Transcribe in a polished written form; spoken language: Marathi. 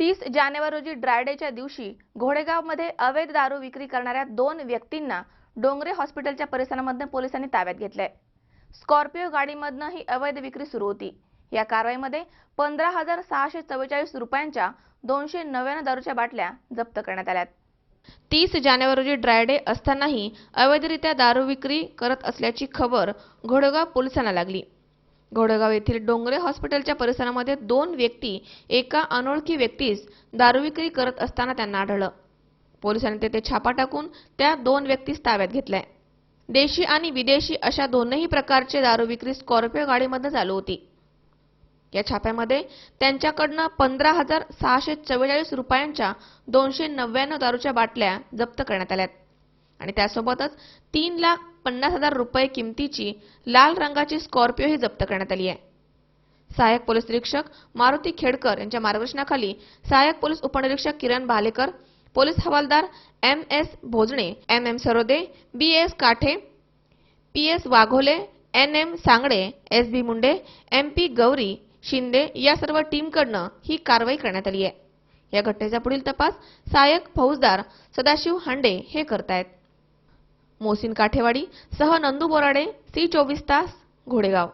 30 जानेवारी रोजी ड्रायडेच्या दिवशी घोडेगावमध्ये अवैध दारू विक्री करणाऱ्या 2 व्यक्तींना डोंगरे हॉस्पिटलच्या परिसरामध्ये पोलिसांनी ताब्यात घेतले। स्कॉर्पिओ गाडीमधून ही अवैध विक्री सुरू होती। या कारवाईमध्ये 15,644 रुपयांच्या 299 दारूच्या बाटल्या जप्त करण्यात आल्या। 30 जानेवारी रोजी ड्रायडे असतानाही अवैधरित्या दारू विक्री करत असल्याची खबर घोडेगाव पोलिसांना लागली। घोडेगाव येथील डोंगरे हॉस्पिटलच्या परिसरामध्ये 2 व्यक्ती एका अनोळखी व्यक्तीस दारू विक्री करत असताना त्यांना आढळलं। पोलिसांनी तेथे छापा टाकून त्या 2 व्यक्तीस ताब्यात घेतले। देशी आणि विदेशी अशा दोन्ही प्रकारचे दारू विक्री स्कॉर्पिओ गाडीमध्ये चालू होती। या छाप्यामध्ये त्यांच्याकडून 15,644 रुपयांच्या 299 दारूच्या बाटल्या जप्त करण्यात आल्या आणि त्यासोबतच 3,50,000 रुपये किमतीची लाल रंगाची स्कॉर्पिओ ही जप्त करण्यात आली आहे। सहाय्यक पोलीस निरीक्षक मारुती खेडकर यांच्या मार्गदर्शनाखाली सहाय्यक पोलीस उपनिरीक्षक किरण भालेकर, पोलीस हवालदार MS भोजणे, MM Sarode, BS काठे, PS Waghole, NM सांगडे, SB मुंडे, MP गौरी शिंदे या सर्व टीमकडून ही कारवाई करण्यात आली आहे। या घटनेचा पुढील तपास सहाय्यक फौजदार सदाशिव हांडे हे करतायत। मोहसिन काठेवाडी सह नंदू बोराडे, C24 तास, घोडेगाव।